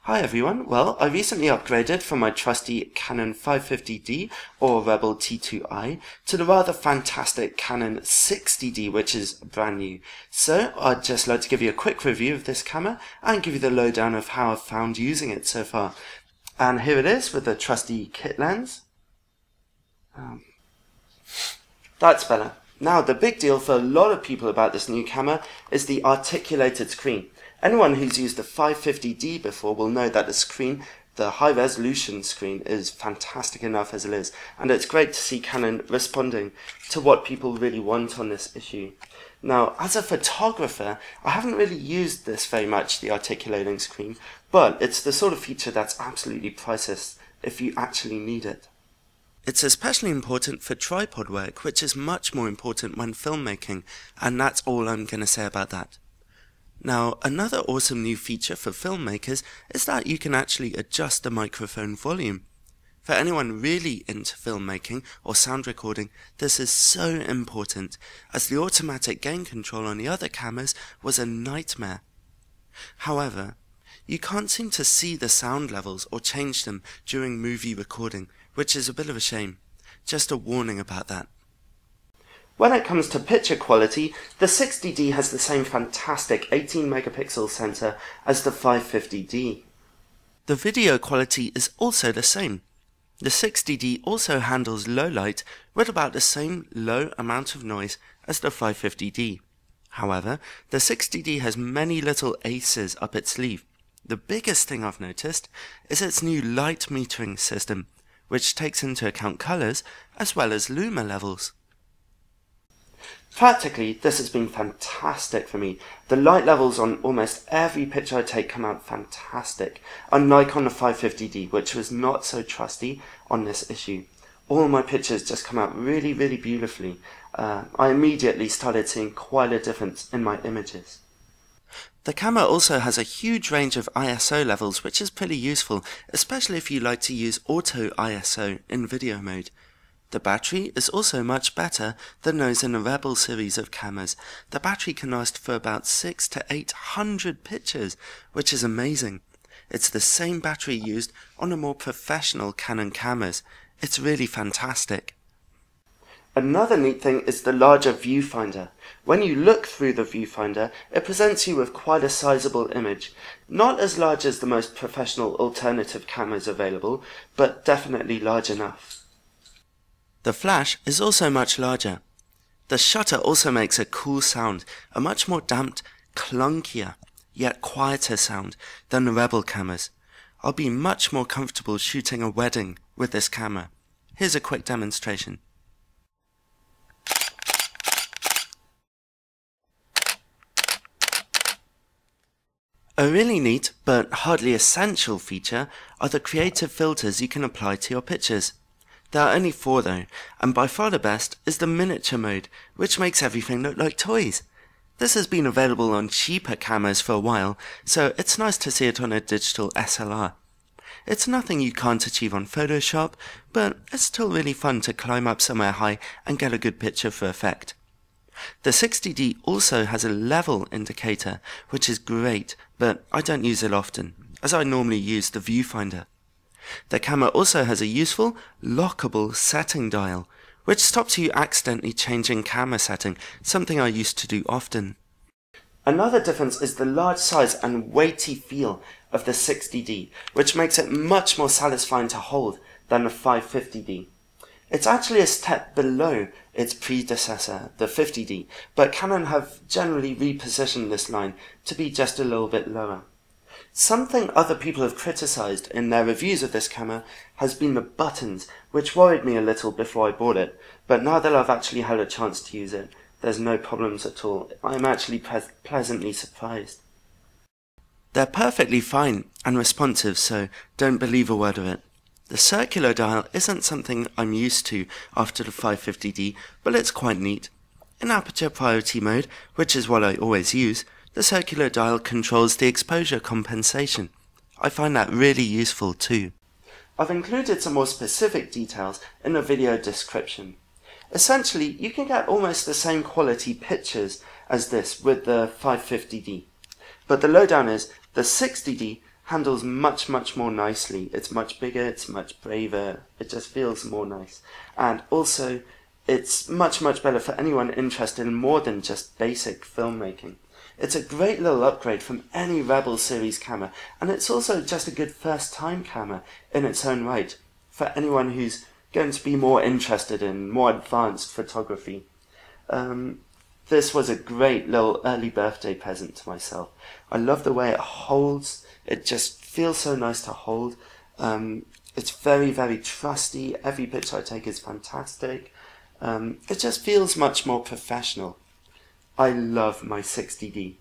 Hi everyone, well I recently upgraded from my trusty Canon 550D or Rebel T2i to the rather fantastic Canon 60D, which is brand new. So I'd just like to give you a quick review of this camera and give you the lowdown of how I've found using it so far. And here it is with the trusty kit lens. That's better. Now the big deal for a lot of people about this new camera is the articulated screen. Anyone who's used the 550D before will know that the screen, the high resolution screen, is fantastic enough as it is, and it's great to see Canon responding to what people really want on this issue. Now, as a photographer, I haven't really used this very much, the articulating screen, but it's the sort of feature that's absolutely priceless if you actually need it. It's especially important for tripod work, which is much more important when filmmaking, and that's all I'm going to say about that. Now, another awesome new feature for filmmakers is that you can actually adjust the microphone volume. For anyone really into filmmaking or sound recording, this is so important, as the automatic gain control on the other cameras was a nightmare. However, you can't seem to see the sound levels or change them during movie recording, which is a bit of a shame. Just a warning about that. When it comes to picture quality, the 60D has the same fantastic 18 megapixel sensor as the 550D. The video quality is also the same. The 60D also handles low light with about the same low amount of noise as the 550D. However, the 60D has many little aces up its sleeve. The biggest thing I've noticed is its new light metering system, which takes into account colors as well as luma levels. Practically, this has been fantastic for me. The light levels on almost every picture I take come out fantastic, unlike on the 550D, which was not so trusty on this issue. All my pictures just come out really, really beautifully. I immediately started seeing quite a difference in my images. The camera also has a huge range of ISO levels, which is pretty useful, especially if you like to use auto ISO in video mode. The battery is also much better than those in the Rebel series of cameras. The battery can last for about 600 to 800 pictures, which is amazing. It's the same battery used on the more professional Canon cameras. It's really fantastic. Another neat thing is the larger viewfinder. When you look through the viewfinder, it presents you with quite a sizable image. Not as large as the most professional alternative cameras available, but definitely large enough. The flash is also much larger. The shutter also makes a cool sound, a much more damped, clunkier, yet quieter sound than the Rebel cameras. I'll be much more comfortable shooting a wedding with this camera. Here's a quick demonstration. A really neat, but hardly essential feature are the creative filters you can apply to your pictures. There are only 4 though, and by far the best is the miniature mode, which makes everything look like toys. This has been available on cheaper cameras for a while, so it's nice to see it on a digital SLR. It's nothing you can't achieve on Photoshop, but it's still really fun to climb up somewhere high and get a good picture for effect. The 60D also has a level indicator, which is great, but I don't use it often, as I normally use the viewfinder. The camera also has a useful, lockable setting dial, which stops you accidentally changing camera setting, something I used to do often. Another difference is the large size and weighty feel of the 60D, which makes it much more satisfying to hold than the 550D. It's actually a step below its predecessor, the 50D, but Canon have generally repositioned this line to be just a little bit lower. Something other people have criticised in their reviews of this camera has been the buttons, which worried me a little before I bought it, but now that I've actually had a chance to use it, there's no problems at all. I'm actually pleasantly surprised. They're perfectly fine and responsive, so don't believe a word of it. The circular dial isn't something I'm used to after the 550D, but it's quite neat. In aperture priority mode, which is what I always use, the circular dial controls the exposure compensation. I find that really useful too. I've included some more specific details in the video description. Essentially, you can get almost the same quality pictures as this with the 550D. But the lowdown is, the 60D handles much more nicely. It's much bigger, it's much braver, it just feels more nice. And also, it's much better for anyone interested in more than just basic filmmaking. It's a great little upgrade from any Rebel series camera, and it's also just a good first time camera in its own right for anyone who's going to be more interested in more advanced photography. This was a great little early birthday present to myself. I love the way it holds. It just feels so nice to hold. It's very trusty. Every picture I take is fantastic. It just feels much more professional. I love my 60D.